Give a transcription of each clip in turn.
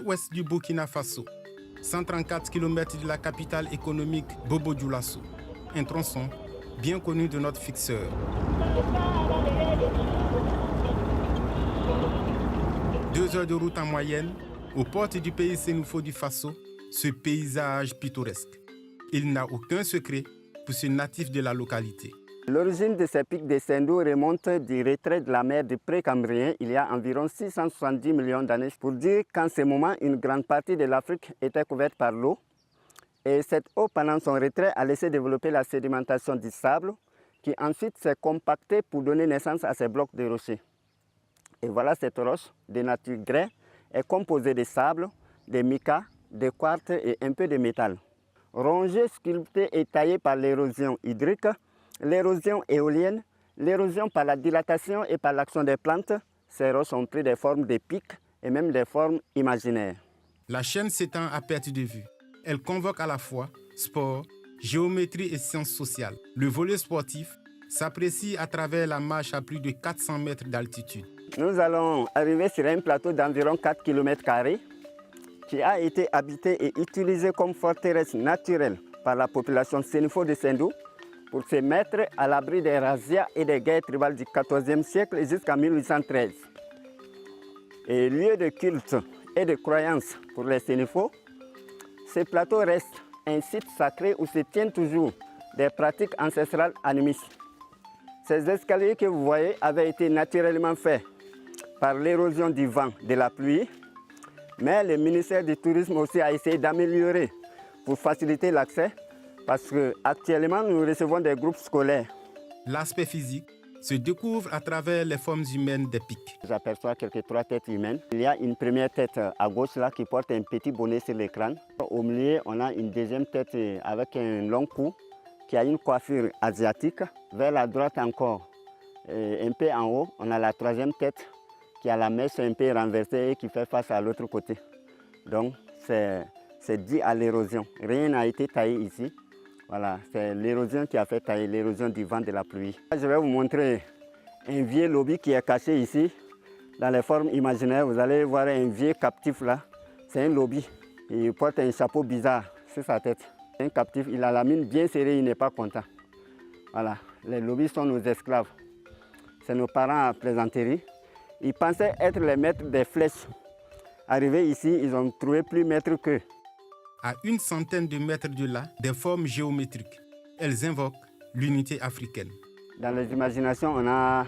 sud-ouest du Burkina Faso, 134 km de la capitale économique Bobo-Dioulasso, un tronçon bien connu de notre fixeur. Deux heures de route en moyenne, aux portes du pays Sénoufo du Faso, ce paysage pittoresque. Il n'a aucun secret pour ce natif de la localité. L'origine de ces pics de Sendou remonte du retrait de la mer du Précambrien il y a environ 670 millions d'années. Pour dire qu'en ce moment, une grande partie de l'Afrique était couverte par l'eau. Et cette eau, pendant son retrait, a laissé développer la sédimentation du sable, qui ensuite s'est compactée pour donner naissance à ces blocs de rochers. Et voilà, cette roche de nature grès est composée de sable, de mica, de quartz et un peu de métal. Rongée, sculptée et taillée par l'érosion hydrique, l'érosion éolienne, l'érosion par la dilatation et par l'action des plantes, ces roches ont pris des formes de pics et même des formes imaginaires. La chaîne s'étend à perte de vue. Elle convoque à la fois sport, géométrie et sciences sociales. Le volet sportif s'apprécie à travers la marche à plus de 400 mètres d'altitude. Nous allons arriver sur un plateau d'environ 4 km² qui a été habité et utilisé comme forteresse naturelle par la population Sénoufo de Sendou pour se mettre à l'abri des razzias et des guerres tribales du XIVe siècle jusqu'en 1813. Et lieu de culte et de croyance pour les Sénoufo, ce plateau reste un site sacré où se tiennent toujours des pratiques ancestrales animistes. Ces escaliers que vous voyez avaient été naturellement faits par l'érosion du vent, de la pluie, mais le ministère du Tourisme aussi a essayé d'améliorer pour faciliter l'accès parce qu'actuellement nous recevons des groupes scolaires. L'aspect physique se découvre à travers les formes humaines des pics. J'aperçois quelques 3 têtes humaines. Il y a une première tête à gauche là qui porte un petit bonnet sur le crâne. Au milieu, on a une deuxième tête avec un long cou qui a une coiffure asiatique. Vers la droite encore, un peu en haut, on a la troisième tête qui a la mèche un peu renversée et qui fait face à l'autre côté. Donc c'est dû à l'érosion. Rien n'a été taillé ici. Voilà, c'est l'érosion qui a fait tailler, l'érosion du vent, de la pluie. Je vais vous montrer un vieux lobby qui est caché ici, dans les formes imaginaires. Vous allez voir un vieux captif là. C'est un lobby. Il porte un chapeau bizarre sur sa tête. Un captif, il a la mine bien serrée, il n'est pas content. Voilà, les lobbies sont nos esclaves. C'est nos parents à plaisanterie. Ils pensaient être les maîtres des flèches. Arrivés ici, ils ont trouvé plus maîtres qu'eux. À une centaine de mètres de là, des formes géométriques. Elles invoquent l'unité africaine. Dans les imaginations, on a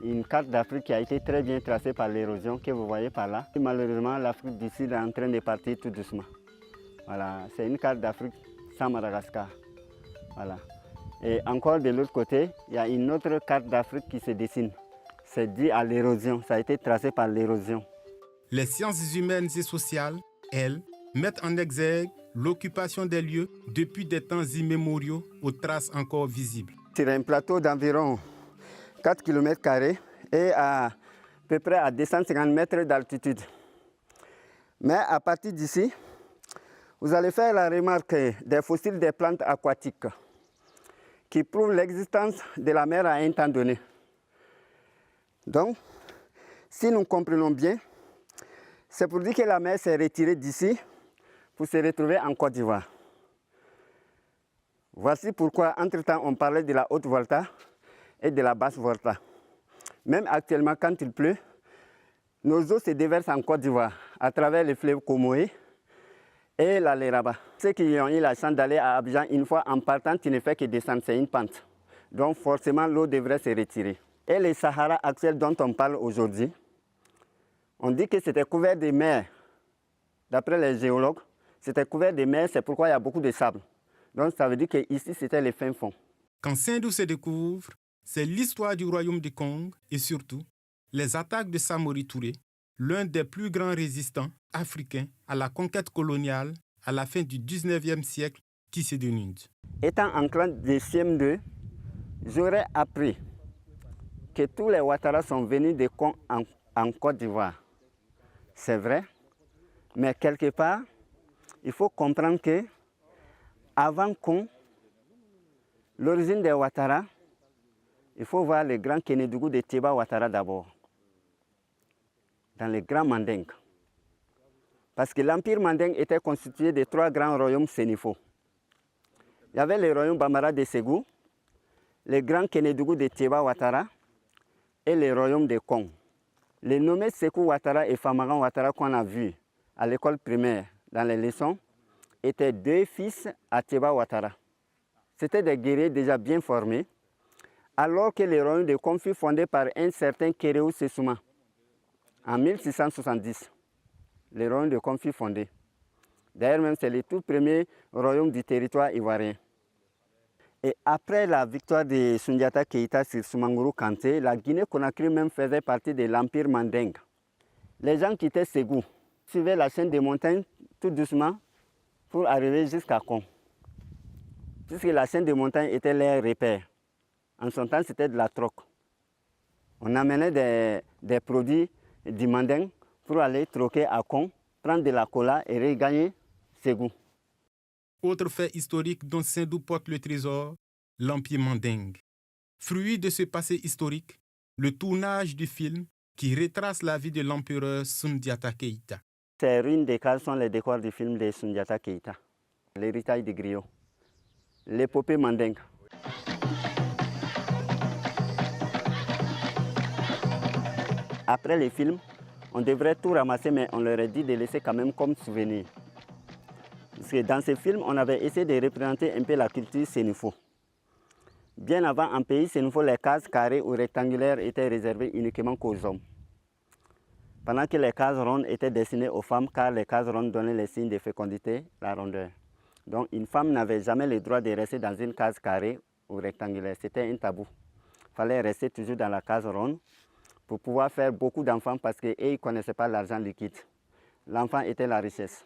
une carte d'Afrique qui a été très bien tracée par l'érosion que vous voyez par là. Et malheureusement, l'Afrique du Sud est en train de partir tout doucement. Voilà, c'est une carte d'Afrique sans Madagascar. Voilà. Et encore de l'autre côté, il y a une autre carte d'Afrique qui se dessine. C'est dû à l'érosion, ça a été tracé par l'érosion. Les sciences humaines et sociales, elles, mettent en exergue l'occupation des lieux depuis des temps immémoriaux aux traces encore visibles. Sur un plateau d'environ 4 km² et à peu près à 250 mètres d'altitude. Mais à partir d'ici, vous allez faire la remarque des fossiles des plantes aquatiques qui prouvent l'existence de la mer à un temps donné. Donc, si nous comprenons bien, c'est pour dire que la mer s'est retirée d'ici pour se retrouver en Côte d'Ivoire. Voici pourquoi, entre-temps, on parlait de la haute volta et de la basse volta. Même actuellement, quand il pleut, nos eaux se déversent en Côte d'Ivoire à travers les fleuves Comoé et la Léraba. Ceux qui ont eu la chance d'aller à Abidjan, une fois en partant, tu ne fais que descendre, c'est une pente. Donc forcément, l'eau devrait se retirer. Et le Sahara actuel dont on parle aujourd'hui, on dit que c'était couvert de mer. D'après les géologues, c'était couvert de mer, c'est pourquoi il y a beaucoup de sable. Donc ça veut dire qu'ici, c'était le fin fond. Quand Sendou se découvre, c'est l'histoire du royaume du Congo et surtout les attaques de Samori Touré, l'un des plus grands résistants africains à la conquête coloniale à la fin du 19e siècle qui se dénude. Étant en classe de CM2, j'aurais appris que tous les Ouattara sont venus de Kong en Côte d'Ivoire. C'est vrai, mais quelque part, il faut comprendre que avant Kong, l'origine des Ouattara, il faut voir le grand Kénédougou de Teba Ouattara d'abord, dans les grands Mandingues. Parce que l'Empire mandingue était constitué de 3 grands royaumes sénifaux. Il y avait le royaume Bambara de Ségou, le grand Kénédougou de Thiéba Ouattara et le royaume de Kong. Les nommés Sékou Ouattara et Famagan Ouattara qu'on a vus à l'école primaire dans les leçons étaient 2 fils à Thiéba Ouattara. C'étaient des guerriers déjà bien formés, alors que le royaume de Kong fut fondé par un certain Kéréou Sessouma en 1670. Le royaume de Kong fut fondé. D'ailleurs, même c'est le tout premier royaume du territoire ivoirien. Et après la victoire de Soundiata Keïta sur Soumangourou Kanté, la Guinée-Conakry même faisait partie de l'Empire mandingue. Les gens quittaient Ségou, suivaient la chaîne des montagnes tout doucement pour arriver jusqu'à Kong. Puisque la chaîne des montagnes était leur repère. En son temps, c'était de la troque. On amenait des produits du mandingue pour aller troquer à Kong, prendre de la cola et regagner Ségou. Autre fait historique dont Sendou porte le trésor, l'Empire mandingue. Fruit de ce passé historique, le tournage du film qui retrace la vie de l'empereur Soundiata Keïta. Ces ruines de cases sont les décors du film de Soundiata Keïta, l'héritage du griot, l'épopée mandingue. Après le film, on devrait tout ramasser, mais on leur a dit de laisser quand même comme souvenir. Parce que dans ce film, on avait essayé de représenter un peu la culture sénifo. Bien avant, en pays sénifo, les cases carrées ou rectangulaires étaient réservées uniquement aux hommes. Pendant que les cases rondes étaient destinées aux femmes, car les cases rondes donnaient les signes de fécondité, la rondeur. Donc une femme n'avait jamais le droit de rester dans une case carrée ou rectangulaire. C'était un tabou. Il fallait rester toujours dans la case ronde pour pouvoir faire beaucoup d'enfants parce qu'ils ne connaissaient pas l'argent liquide. L'enfant était la richesse.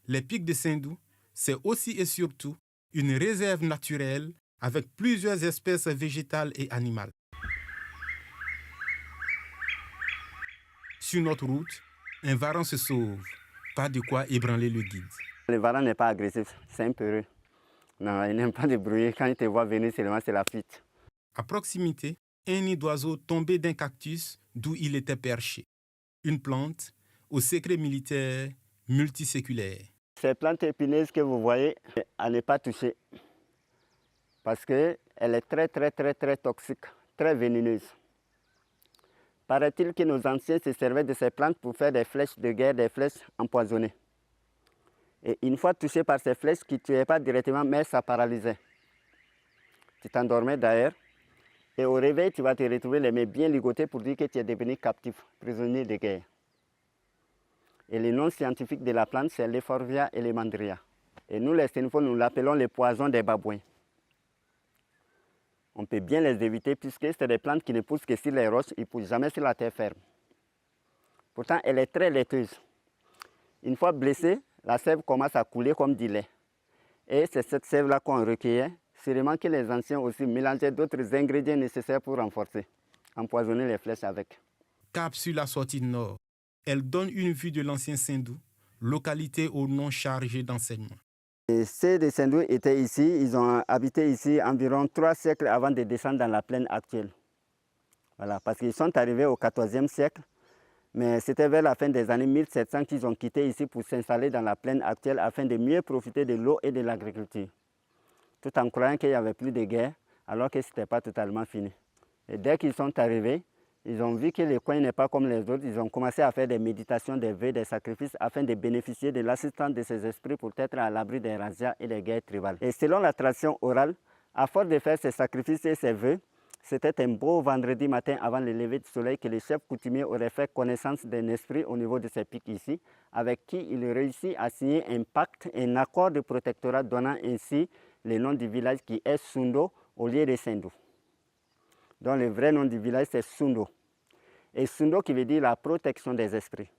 Les pics de Sendou, c'est aussi et surtout une réserve naturelle avec plusieurs espèces végétales et animales. Sur notre route, un varan se sauve. Pas de quoi ébranler le guide. Le varan n'est pas agressif, c'est un peureux. Non, il n'aime pas de bruit. Quand il te voit venir, seulement c'est la fuite. À proximité, un nid d'oiseau tombé d'un cactus d'où il était perché. Une plante au secret militaire multiséculaire. Ces plantes épineuses que vous voyez, à ne pas toucher. Parce qu'elle est très toxique, très vénéneuse. Paraît-il que nos anciens se servaient de ces plantes pour faire des flèches de guerre, des flèches empoisonnées. Et une fois touché par ces flèches qui ne tuaient pas directement, mais ça paralysait. Tu t'endormais d'ailleurs. Et au réveil, tu vas te retrouver les mains bien ligotées pour dire que tu es devenu captif, prisonnier de guerre. Et le nom scientifique de la plante, c'est l'Euphorbia elemandria. Et nous, les sénifos, nous l'appelons le poison des babouins. On peut bien les éviter puisque c'est des plantes qui ne poussent que sur les roches, ils ne poussent jamais sur la terre ferme. Pourtant, elle est très laiteuse. Une fois blessée, la sève commence à couler comme du lait. Et c'est cette sève-là qu'on recueillait. Sûrement que les anciens aussi mélangeaient d'autres ingrédients nécessaires pour renforcer, empoisonner les flèches avec. Cap sur la sortie nord, elle donne une vue de l'ancien Sendou, localité au nom chargé d'enseignement. Ceux de Sendou étaient ici, ils ont habité ici environ 3 siècles avant de descendre dans la plaine actuelle. Voilà, parce qu'ils sont arrivés au XIVe siècle, mais c'était vers la fin des années 1700 qu'ils ont quitté ici pour s'installer dans la plaine actuelle afin de mieux profiter de l'eau et de l'agriculture. Tout en croyant qu'il n'y avait plus de guerre, alors que ce n'était pas totalement fini. Et dès qu'ils sont arrivés, ils ont vu que le coin n'est pas comme les autres. Ils ont commencé à faire des méditations, des vœux, des sacrifices afin de bénéficier de l'assistance de ces esprits pour être à l'abri des razzias et des guerres tribales. Et selon la tradition orale, à force de faire ces sacrifices et ces vœux, c'était un beau vendredi matin avant le lever du soleil que le chef coutumier aurait fait connaissance d'un esprit au niveau de ces pics ici, avec qui il réussit à signer un pacte, un accord de protectorat donnant ainsi le nom du village qui est Sundo au lieu de Sendou. Donc le vrai nom du village c'est Sundo. Et Sundo qui veut dire la protection des esprits.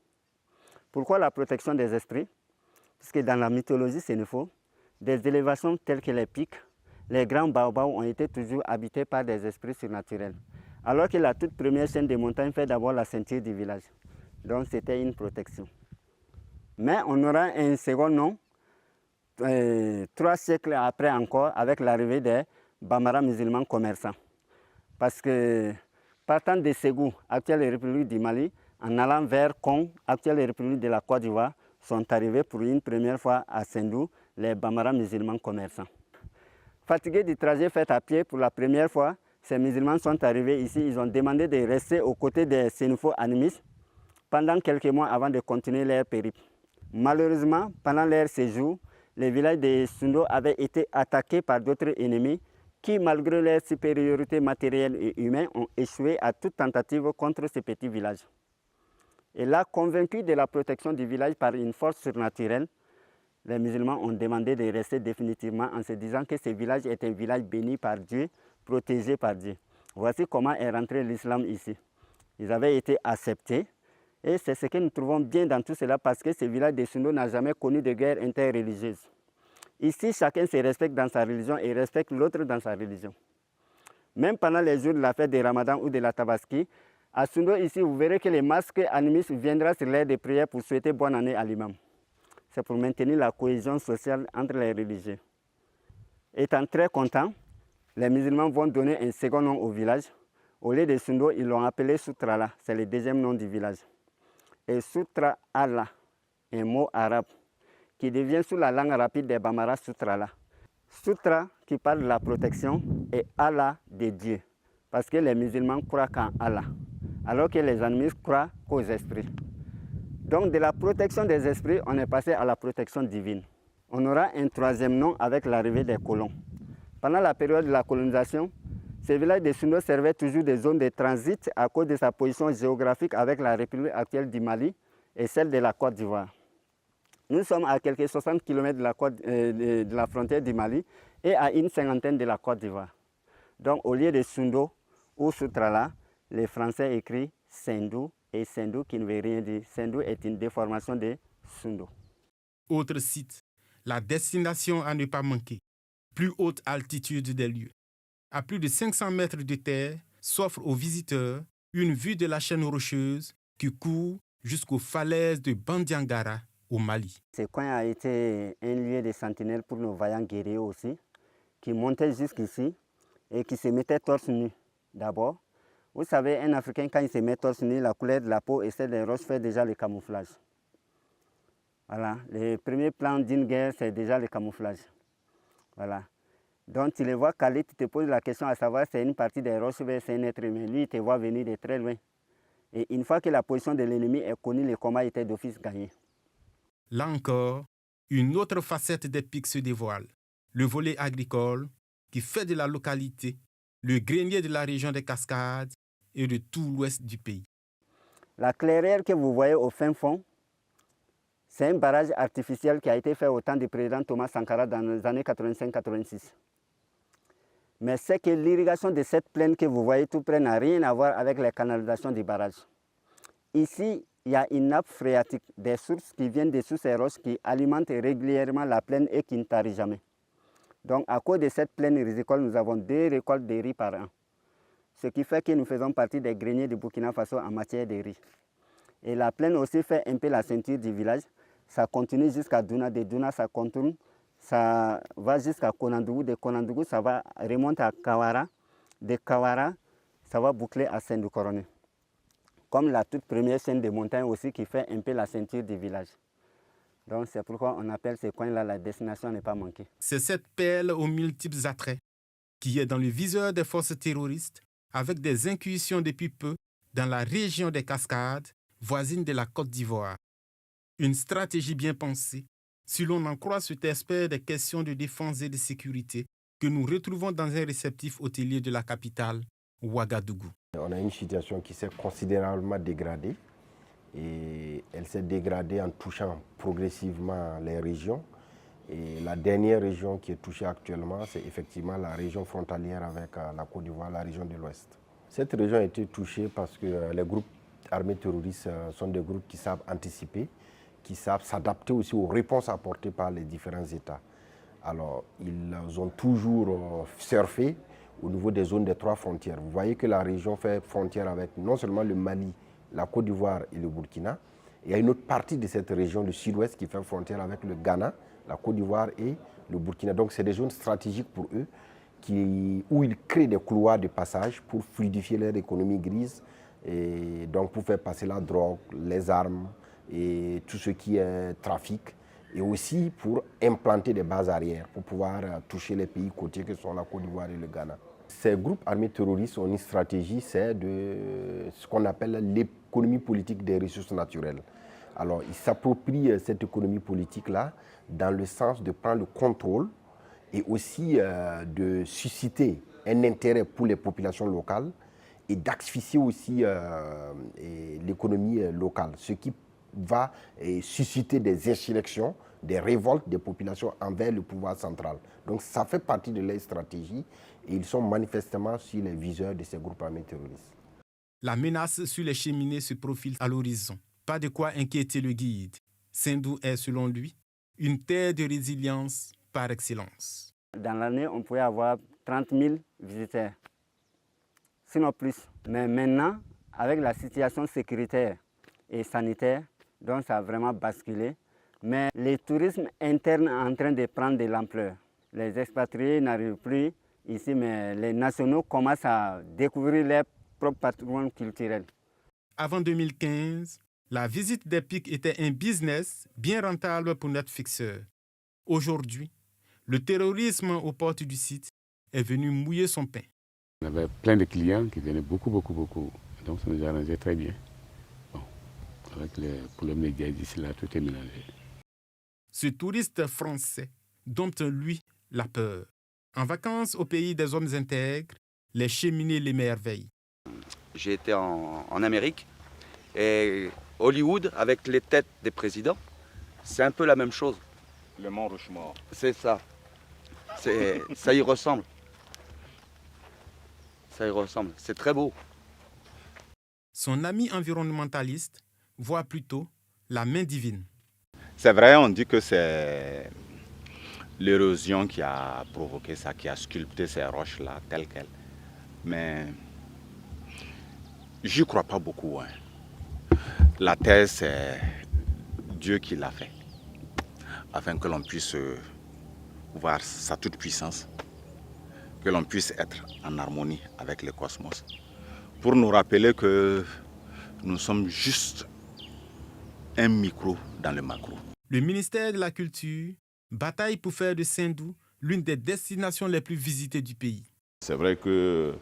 Pourquoi la protection des esprits? Parce que dans la mythologie sénifo, des élévations telles que les pics, les grands baobabs ont été toujours habités par des esprits surnaturels. Alors que la toute première chaîne de montagnes fait d'abord la ceinture du village. Donc c'était une protection. Mais on aura un second nom 3 siècles après encore, avec l'arrivée des Bambara musulmans commerçants. Parce que partant de Ségou, actuelle République du Mali, en allant vers Kong, actuelle République de la Côte d'Ivoire, sont arrivés pour une première fois à Sendou, les Bambara musulmans commerçants. Fatigués du trajet fait à pied pour la première fois, ces musulmans sont arrivés ici. Ils ont demandé de rester aux côtés des Sénoufo animistes pendant quelques mois avant de continuer leur périple. Malheureusement, pendant leur séjour, les villages de Sundo avaient été attaqués par d'autres ennemis qui, malgré leur supériorité matérielle et humaine, ont échoué à toute tentative contre ces petits villages. Et là, convaincus de la protection du village par une force surnaturelle, les musulmans ont demandé de rester définitivement en se disant que ce village est un village béni par Dieu, protégé par Dieu. Voici comment est rentré l'islam ici. Ils avaient été acceptés et c'est ce que nous trouvons bien dans tout cela parce que ce village de Sundo n'a jamais connu de guerre interreligieuse. Ici, chacun se respecte dans sa religion et respecte l'autre dans sa religion. Même pendant les jours de la fête de Ramadan ou de la Tabaski, à Sundo, ici, vous verrez que les masques animistes viendront sur l'air de prière pour souhaiter bonne année à l'imam. C'est pour maintenir la cohésion sociale entre les religieux. Étant très contents, les musulmans vont donner un second nom au village. Au lieu de Sundo, ils l'ont appelé Soutrala, c'est le deuxième nom du village. Et Sutra Allah, un mot arabe, qui devient sous la langue rapide des Bambara Soutrala. Sutra qui parle de la protection et Allah de Dieu, parce que les musulmans croient qu'en Allah, alors que les animistes croient qu'aux esprits. Donc de la protection des esprits, on est passé à la protection divine. On aura un troisième nom avec l'arrivée des colons. Pendant la période de la colonisation, ce village de Sundo servait toujours de zone de transit à cause de sa position géographique avec la République actuelle du Mali et celle de la Côte d'Ivoire. Nous sommes à quelques 60 km de la frontière du Mali et à une cinquantaine de la Côte d'Ivoire. Donc au lieu de Sundo ou Soutrala, les Français écrivent Sendou et Sendou qui ne veut rien dire. Sendou est une déformation de Sundo. Autre site, la destination à ne pas manquer, plus haute altitude des lieux. À plus de 500 mètres de terre, s'offre aux visiteurs une vue de la chaîne rocheuse qui court jusqu'aux falaises de Bandiangara au Mali. Ce coin a été un lieu de sentinelle pour nos vaillants guerriers aussi, qui montaient jusqu'ici et qui se mettaient torse nu d'abord. Vous savez, un Africain, quand il se met torse nu, la couleur de la peau et celle des roches fait déjà le camouflage. Voilà, le premier plan d'une guerre, c'est déjà le camouflage. Voilà. Donc tu les vois caler, tu te poses la question à savoir si c'est une partie des roches ou c'est un être humain. Lui, il te voit venir de très loin. Et une fois que la position de l'ennemi est connue, le combat était d'office gagné. Là encore, une autre facette des pics se dévoile. Le volet agricole qui fait de la localité le grenier de la région des Cascades et de tout l'ouest du pays. La clairière que vous voyez au fin fond, c'est un barrage artificiel qui a été fait au temps du président Thomas Sankara dans les années 85-86. Mais c'est que l'irrigation de cette plaine que vous voyez tout près n'a rien à voir avec les canalisations du barrage. Ici, il y a une nappe phréatique, des sources qui viennent de sous ces roches qui alimentent régulièrement la plaine et qui ne tarissent jamais. Donc à cause de cette plaine risicole, nous avons 2 récoltes de riz par an. Ce qui fait que nous faisons partie des greniers du Burkina Faso en matière de riz. Et la plaine aussi fait un peu la ceinture du village. Ça continue jusqu'à Douna, de Douna ça contourne, ça va jusqu'à Konandougou, de Konandougou ça va remonter à Kawara, de Kawara ça va boucler à Sendou-Coroné. Comme la toute première chaîne de montagnes aussi qui fait un peu la ceinture du village. Donc c'est pourquoi on appelle ce coin-là la destination à ne pas manquer. C'est cette perle aux multiples attraits qui est dans le viseur des forces terroristes avec des incursions depuis peu dans la région des Cascades, voisine de la Côte d'Ivoire. Une stratégie bien pensée, si l'on en croit cet expert des questions de défense et de sécurité que nous retrouvons dans un réceptif hôtelier de la capitale, Ouagadougou. On a une situation qui s'est considérablement dégradée et elle s'est dégradée en touchant progressivement les régions. Et la dernière région qui est touchée actuellement, c'est effectivement la région frontalière avec la Côte d'Ivoire, la région de l'Ouest. Cette région a été touchée parce que les groupes armés terroristes sont des groupes qui savent anticiper, qui savent s'adapter aussi aux réponses apportées par les différents États. Alors, ils ont toujours surfé au niveau des zones des 3 frontières. Vous voyez que la région fait frontière avec non seulement le Mali, la Côte d'Ivoire et le Burkina. Il y a une autre partie de cette région, le sud-ouest, qui fait frontière avec le Ghana, la Côte d'Ivoire et le Burkina. Donc, c'est des zones stratégiques pour eux où ils créent des couloirs de passage pour fluidifier leur économie grise et donc pour faire passer la drogue, les armes, et tout ce qui est trafic, et aussi pour implanter des bases arrières, pour pouvoir toucher les pays côtiers que sont la Côte d'Ivoire et le Ghana. Ces groupes armés terroristes ont une stratégie, c'est de ce qu'on appelle l'économie politique des ressources naturelles. Alors, ils s'approprient cette économie politique-là dans le sens de prendre le contrôle et aussi de susciter un intérêt pour les populations locales et d'asphyxier aussi l'économie locale, ce qui va susciter des insurrections, des révoltes des populations envers le pouvoir central. Donc ça fait partie de leur stratégie et ils sont manifestement sur les viseurs de ces groupes armés terroristes. La menace sur les cheminées se profile à l'horizon. Pas de quoi inquiéter le guide. Sendou est, selon lui, une terre de résilience par excellence. Dans l'année, on pouvait avoir 30 000 visiteurs, sinon plus. Mais maintenant, avec la situation sécuritaire et sanitaire, donc ça a vraiment basculé. Mais le tourisme interne est en train de prendre de l'ampleur. Les expatriés n'arrivent plus ici, mais les nationaux commencent à découvrir leur propre patrimoine culturel. Avant 2015, la visite des pics était un business bien rentable pour notre fixeur. Aujourd'hui, le terrorisme aux portes du site est venu mouiller son pain. On avait plein de clients qui venaient beaucoup. Donc ça nous arrangeait très bien. Bon, avec les problèmes de guerre d'ici là, tout est mélangé. Ce touriste français dompte, lui, la peur. En vacances au pays des hommes intègres, les cheminées l'émerveillent. J'ai été en Amérique et Hollywood avec les têtes des présidents, c'est un peu la même chose. Le Mont Rushmore. C'est ça. Ça y ressemble. Ça y ressemble. C'est très beau. Son ami environnementaliste voit plutôt la main divine. C'est vrai, on dit que c'est l'érosion qui a provoqué ça, qui a sculpté ces roches-là telles quelles. Mais j'y crois pas beaucoup. Hein. La terre, c'est Dieu qui l'a fait, afin que l'on puisse voir sa toute-puissance, que l'on puisse être en harmonie avec le cosmos, pour nous rappeler que nous sommes juste un micro dans le macro. Le ministère de la Culture bataille pour faire de Sendou l'une des destinations les plus visitées du pays. C'est vrai que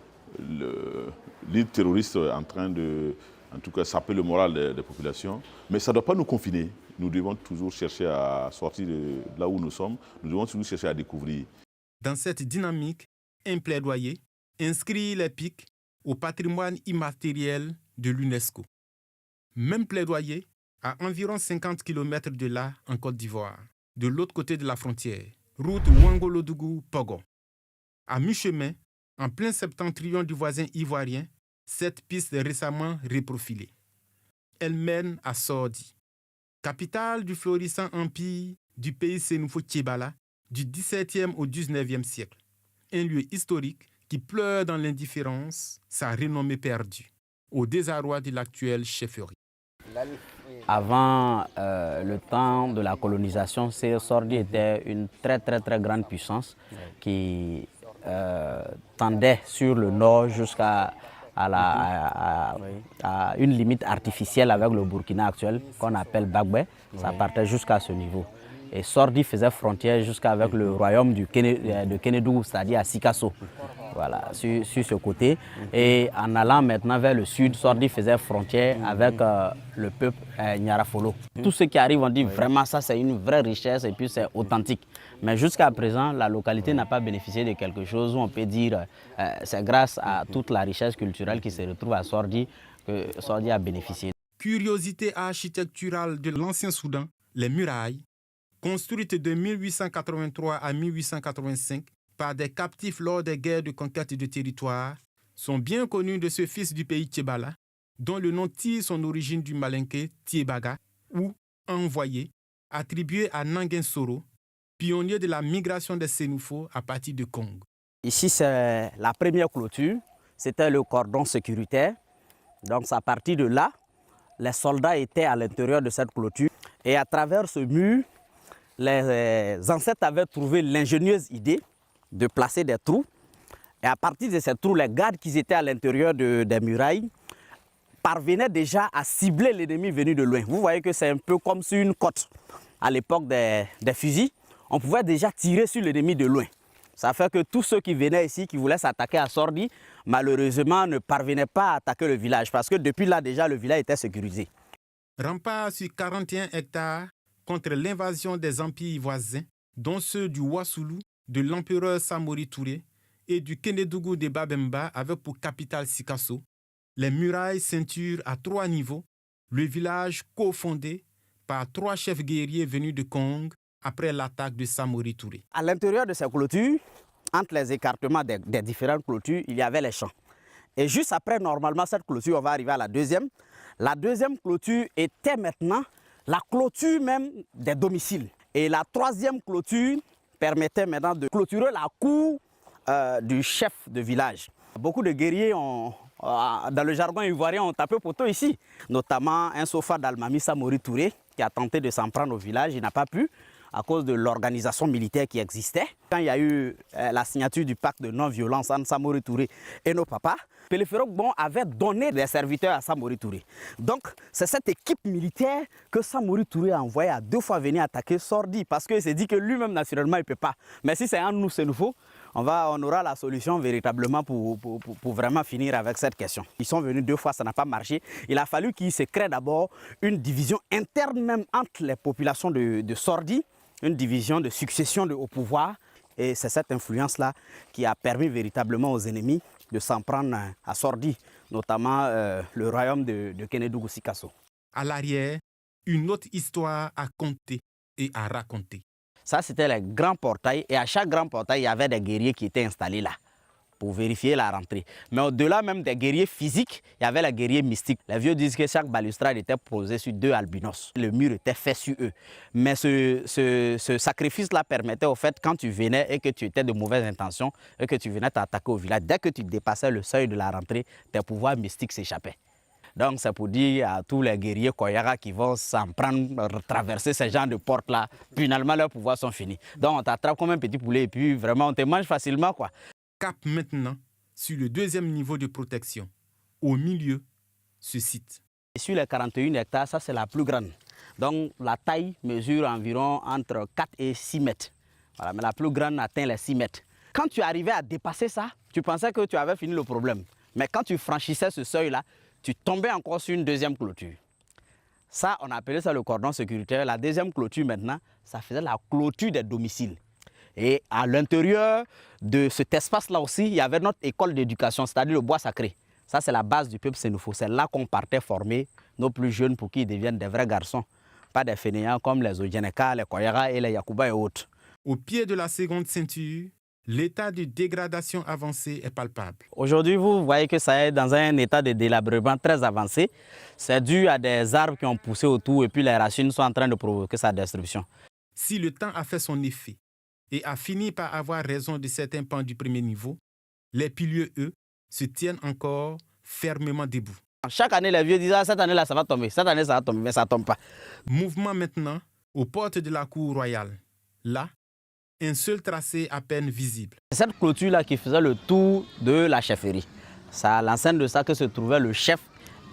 l'île terroriste est en train de, en tout cas, saper le moral des populations, mais ça ne doit pas nous confiner. Nous devons toujours chercher à sortir de là où nous sommes, nous devons toujours chercher à découvrir. Dans cette dynamique, un plaidoyer inscrit les pics au patrimoine immatériel de l'UNESCO. Même plaidoyer à environ 50 km de là, en Côte d'Ivoire, de l'autre côté de la frontière, route Ouangolodougou-Pogo. À mi-chemin, en plein septentrion du voisin ivoirien, cette piste est récemment reprofilée. Elle mène à Sordi, capitale du florissant empire du pays Sénoufo-Tchébala du XVIIe au XIXe siècle. Un lieu historique qui pleure dans l'indifférence, sa renommée perdue, au désarroi de l'actuelle chefferie. Avant le temps de la colonisation, Sordi était une très grande puissance qui tendait sur le nord jusqu'à une limite artificielle avec le Burkina actuel qu'on appelle Bagbé. Ça partait jusqu'à ce niveau. Et Sordi faisait frontière jusqu'avec le royaume de Kénédougou, c'est-à-dire à Sikasso. Voilà, sur ce côté. Et en allant maintenant vers le sud, Sordi faisait frontière avec le peuple Nyarafolo. Tous ceux qui arrivent ont dit vraiment ça c'est une vraie richesse et puis c'est authentique. Mais jusqu'à présent, la localité n'a pas bénéficié de quelque chose où on peut dire c'est grâce à toute la richesse culturelle qui se retrouve à Sordi que Sordi a bénéficié. Curiosité architecturale de l'ancien Soudan, les murailles, construites de 1883 à 1885 par des captifs lors des guerres de conquête de territoire, sont bien connues de ce fils du pays Tchébala, dont le nom tire son origine du malinké Tiébaga, ou envoyé, attribué à Nanguin Soro, pionnier de la migration des Sénoufos à partir de Kong. Ici, c'est la première clôture, c'était le cordon sécuritaire. Donc, à partir de là, les soldats étaient à l'intérieur de cette clôture. Et à travers ce mur, les ancêtres avaient trouvé l'ingénieuse idée de placer des trous. Et à partir de ces trous, les gardes qui étaient à l'intérieur des murailles parvenait déjà à cibler l'ennemi venu de loin. Vous voyez que c'est un peu comme sur une côte. À l'époque des fusils, on pouvait déjà tirer sur l'ennemi de loin. Ça fait que tous ceux qui venaient ici, qui voulaient s'attaquer à Sordi, malheureusement ne parvenaient pas à attaquer le village parce que depuis là déjà le village était sécurisé. Rempart sur 41 hectares contre l'invasion des empires voisins, dont ceux du Wassoulou, de l'empereur Samori Touré et du Kénédougou de Babemba avec pour capitale Sikasso, les murailles ceinturent à 3 niveaux, le village cofondé par 3 chefs guerriers venus de Kong après l'attaque de Samori Touré. À l'intérieur de ces clôtures, entre les écartements des différentes clôtures, il y avait les champs. Et juste après, normalement, cette clôture, on va arriver à la deuxième. La deuxième clôture était maintenant la clôture même des domiciles. Et la troisième clôture permettait maintenant de clôturer la cour du chef de village. Beaucoup de guerriers dans le jargon ivoirien ont tapé poteau ici, notamment un sofa d'Almami Samori Touré qui a tenté de s'en prendre au village, il n'a pas pu à cause de l'organisation militaire qui existait. Quand il y a eu la signature du pacte de non-violence entre Samori Touré et nos papas, Pélé Ferrok-Bon avait donné des serviteurs à Samori Touré. Donc c'est cette équipe militaire que Samori Touré a envoyé à 2 fois venir attaquer Sordi parce qu'il s'est dit que lui-même naturellement il ne peut pas. Mais si c'est en nous, c'est nouveau, on aura la solution véritablement pour vraiment finir avec cette question. Ils sont venus 2 fois, ça n'a pas marché. Il a fallu qu'il se crée d'abord une division interne même entre les populations de Sordi, une division de succession au pouvoir. Et c'est cette influence-là qui a permis véritablement aux ennemis de s'en prendre à Sordi, notamment le royaume de Kénédougou-Sikasso. À l'arrière, une autre histoire à conter et à raconter. Ça, c'était les grands portails. Et à chaque grand portail, il y avait des guerriers qui étaient installés là pour vérifier la rentrée. Mais au-delà même des guerriers physiques, il y avait les guerriers mystiques. Les vieux disent que chaque balustrade était posée sur 2 albinos. Le mur était fait sur eux. Mais ce sacrifice-là permettait au fait, quand tu venais et que tu étais de mauvaises intentions et que tu venais t'attaquer au village, dès que tu dépassais le seuil de la rentrée, tes pouvoirs mystiques s'échappaient. Donc c'est pour dire à tous les guerriers Koyara qui vont s'en prendre, traverser ces genres de portes-là, finalement leurs pouvoirs sont finis. Donc on t'attrape comme un petit poulet et puis vraiment on te mange facilement, quoi. Cap maintenant sur le 2e niveau de protection. Au milieu, ce site. Et sur les 41 hectares, ça c'est la plus grande. Donc la taille mesure environ entre 4 et 6 mètres. Voilà, mais la plus grande atteint les 6 mètres. Quand tu arrivais à dépasser ça, tu pensais que tu avais fini le problème. Mais quand tu franchissais ce seuil-là, tu tombais encore sur une 2e clôture. Ça, on appelait ça le cordon sécuritaire. La 2e clôture maintenant, ça faisait la clôture des domiciles. Et à l'intérieur de cet espace-là aussi, il y avait notre école d'éducation, c'est-à-dire le bois sacré. Ça, c'est la base du peuple sénoufo. C'est là qu'on partait former nos plus jeunes pour qu'ils deviennent des vrais garçons. Pas des fainéants comme les Odjeneka, les Koyara et les Yakuba et autres. Au pied de la seconde ceinture, l'état de dégradation avancée est palpable. Aujourd'hui, vous voyez que ça est dans un état de délabrement très avancé. C'est dû à des arbres qui ont poussé autour et puis les racines sont en train de provoquer sa destruction. Si le temps a fait son effet et a fini par avoir raison de certains pans du premier niveau, les piliers, eux, se tiennent encore fermement debout. Chaque année, les vieux disent « cette année-là, ça va tomber, cette année, ça va tomber », mais ça ne tombe pas. Mouvement maintenant aux portes de la cour royale. Là, un seul tracé à peine visible. C'est cette clôture-là qui faisait le tour de la chefferie. C'est à l'enceinte de ça que se trouvait le chef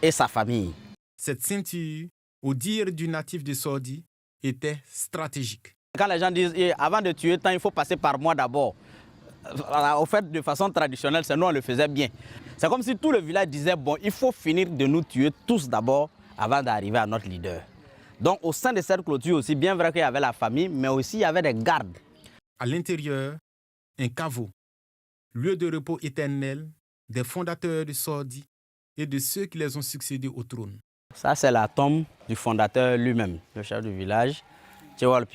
et sa famille. Cette ceinture, au dire du natif de Sordi, était stratégique. Quand les gens disent avant de tuer tant, il faut passer par moi d'abord. Au fait, de façon traditionnelle, c'est nous on le faisait bien. C'est comme si tout le village disait bon, il faut finir de nous tuer tous d'abord avant d'arriver à notre leader. Donc au sein de cette clôture aussi, bien vrai qu'il y avait la famille, mais aussi il y avait des gardes. À l'intérieur, un caveau, lieu de repos éternel des fondateurs de Sordi et de ceux qui les ont succédés au trône. Ça, c'est la tombe du fondateur lui-même, le chef du village, Tchewal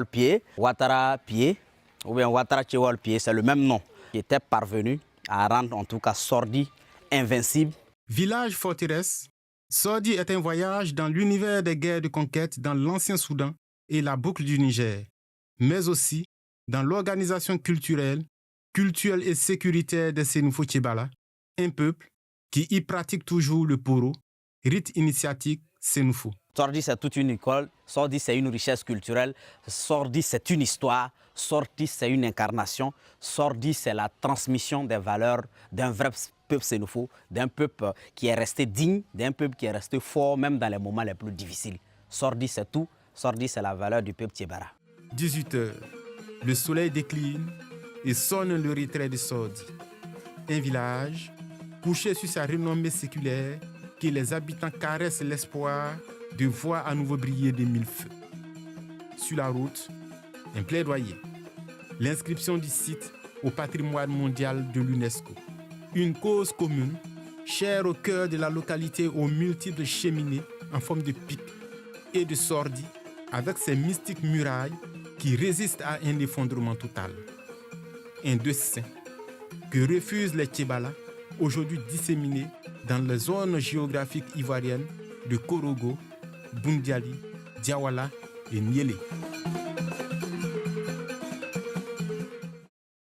Pié, Ouattara Pié, ou bien Ouattara Tchewal Pié, c'est le même nom, qui était parvenu à rendre en tout cas Sordi invincible. Village forteresse, Sordi est un voyage dans l'univers des guerres de conquête dans l'ancien Soudan et la boucle du Niger, mais aussi dans l'organisation culturelle et sécuritaire des Sénoufo Tchébala, un peuple qui y pratique toujours le poro, rite initiatique Sénoufo. Sordi, c'est toute une école, Sordi, c'est une richesse culturelle, Sordi, c'est une histoire, Sordi, c'est une incarnation, Sordi, c'est la transmission des valeurs d'un vrai peuple sénoufo, d'un peuple qui est resté digne, d'un peuple qui est resté fort même dans les moments les plus difficiles. Sordi, c'est tout. Sordi, c'est la valeur du peuple Tiebara. 18h, le soleil décline et sonne le retrait de Sordi. Un village couché sur sa renommée séculaire que les habitants caressent l'espoir de voir à nouveau briller des mille feux. Sur la route, un plaidoyer. L'inscription du site au patrimoine mondial de l'UNESCO. Une cause commune, chère au cœur de la localité aux multiples cheminées en forme de pic et de Sordi, avec ses mystiques murailles qui résistent à un effondrement total. Un dessein que refusent les Tchébala, aujourd'hui disséminés dans les zones géographiques ivoiriennes de Korogo, Bundiali, Diawala et Niélé.